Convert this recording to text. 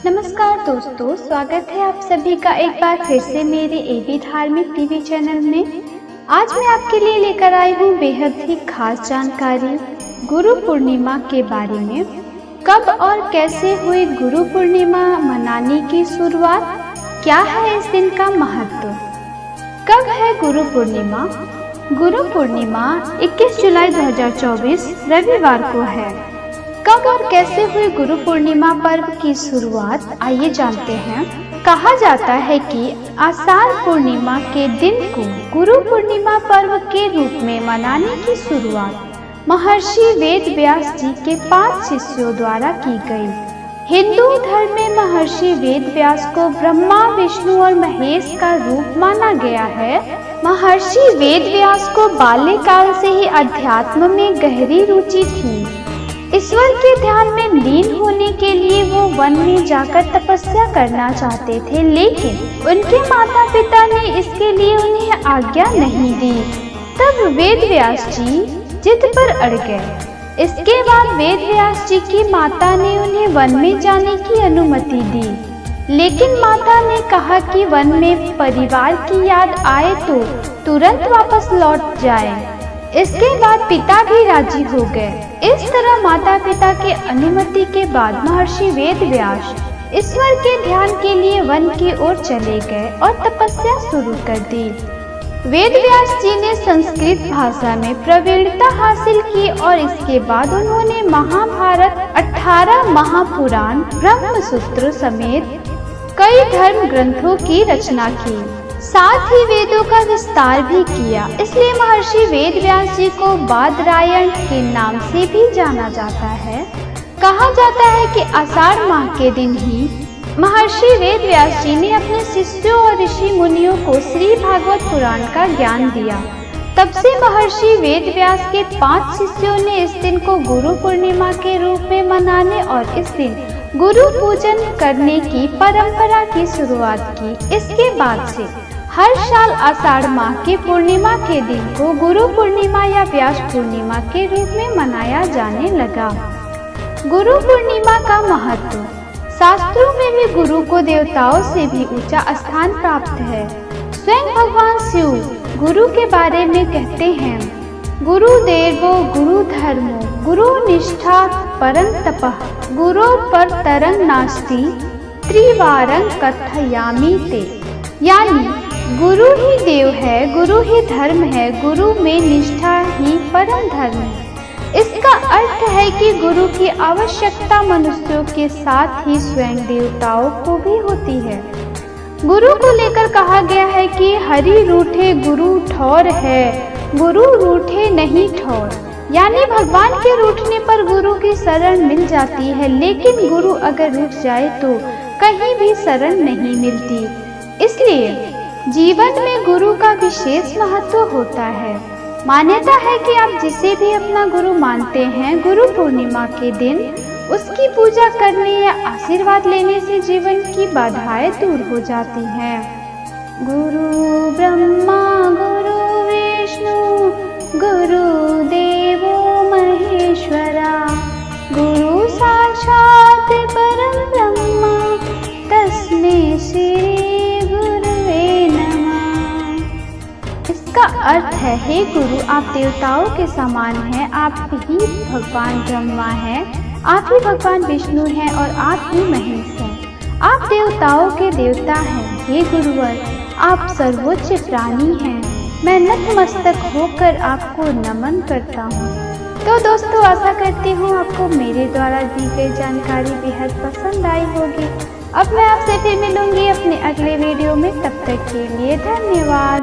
नमस्कार दोस्तों, स्वागत है आप सभी का एक बार फिर से मेरे एबी धार्मिक टीवी चैनल में। आज मैं आपके लिए लेकर आई हूँ बेहद ही खास जानकारी गुरु पूर्णिमा के बारे में। कब और कैसे हुई गुरु पूर्णिमा मनाने की शुरुआत, क्या है इस दिन का महत्व, कब है गुरु पूर्णिमा। गुरु पूर्णिमा 21 जुलाई 2024 रविवार को है। कब और कैसे हुई गुरु पूर्णिमा पर्व की शुरुआत, आइए जानते हैं। कहा जाता है कि आषाढ़ पूर्णिमा के दिन को गुरु पूर्णिमा पर्व के रूप में मनाने की शुरुआत महर्षि वेद व्यास जी के 5 शिष्यों द्वारा की गई। हिंदू धर्म में महर्षि वेद व्यास को ब्रह्मा, विष्णु और महेश का रूप माना गया है। महर्षि वेद व्यास को बाल्यकाल से ही अध्यात्म में गहरी रुचि थी। ईश्वर के ध्यान में लीन होने के लिए वो वन में जाकर तपस्या करना चाहते थे, लेकिन उनके माता पिता ने इसके लिए उन्हें आज्ञा नहीं दी। तब वेद व्यास जी जिद पर अड़ गए। इसके बाद वेद व्यास जी की माता ने उन्हें वन में जाने की अनुमति दी, लेकिन माता ने कहा कि वन में परिवार की याद आए तो तुरंत वापस लौट जाए। इसके बाद पिता भी राजी हो गए। इस तरह माता पिता के अनुमति के बाद महर्षि वेद व्यास ईश्वर के ध्यान के लिए वन की ओर चले गए और तपस्या शुरू कर दी। वेद व्यास जी ने संस्कृत भाषा में प्रवीणता हासिल की और इसके बाद उन्होंने महाभारत, 18 महापुराण, ब्रह्मसूत्र समेत कई धर्म ग्रंथों की रचना की। साथ ही वेदों का विस्तार भी किया। इसलिए महर्षि वेद व्यास जी को बादरायण के नाम से भी जाना जाता है। कहा जाता है कि आषाढ़ माह के दिन ही महर्षि वेद व्यास जी ने अपने शिष्यों और ऋषि मुनियों को श्री भागवत पुराण का ज्ञान दिया। तब से महर्षि वेद व्यास के 5 शिष्यों ने इस दिन को गुरु पूर्णिमा के रूप में मनाने और इस दिन गुरु पूजन करने की परंपरा की शुरुआत की। इसके बाद से हर साल आषाढ़ माह की पूर्णिमा के दिन को गुरु पूर्णिमा या व्यास पूर्णिमा के रूप में मनाया जाने लगा। गुरु पूर्णिमा का महत्व, शास्त्रों में भी गुरु को देवताओं से भी ऊंचा स्थान प्राप्त है। स्वयं भगवान शिव गुरु के बारे में कहते हैं, गुरु देवो गुरु धर्मो गुरु निष्ठा परं तपः गुरो पर तरंग नास्ति त्रिवारं कथयामि ते। यानी गुरु ही देव है, गुरु ही धर्म है, गुरु में निष्ठा ही परम धर्म है। इसका अर्थ है कि गुरु की आवश्यकता मनुष्यों के साथ ही स्वयं देवताओं को भी होती है। गुरु को लेकर कहा गया है कि हरि रूठे गुरु ठौर है, गुरु रूठे नहीं ठौर। यानी भगवान के रूठने पर गुरु की शरण मिल जाती है, लेकिन गुरु अगर रूठ जाए तो कहीं भी शरण नहीं मिलती। इसलिए जीवन में गुरु का विशेष महत्व होता है। मान्यता है कि आप जिसे भी अपना गुरु मानते हैं, गुरु पूर्णिमा के दिन उसकी पूजा करने या आशीर्वाद लेने से जीवन की बाधाएं दूर हो जाती हैं। गुरु ब्रह्मा गुरु विष्णु गुरु देवो महेश्वरा गुरु साक्षात परम ब्रह्मा तस्मै श्री गुरुवे नमः। इसका अर्थ है, हे गुरु, आप देवताओं के समान हैं, आप ही भगवान ब्रह्मा हैं, आप ही भगवान विष्णु हैं और आप ही महेश हैं। आप देवताओं के देवता हैं। हे गुरुवर, आप सर्वोच्च प्राणी हैं। मैं नतमस्तक होकर आपको नमन करता हूँ। तो दोस्तों, आशा करती हूँ आपको मेरे द्वारा दी गई जानकारी बेहद पसंद आई होगी। अब मैं आपसे फिर मिलूंगी अपने अगले वीडियो में। तब तक के लिए धन्यवाद।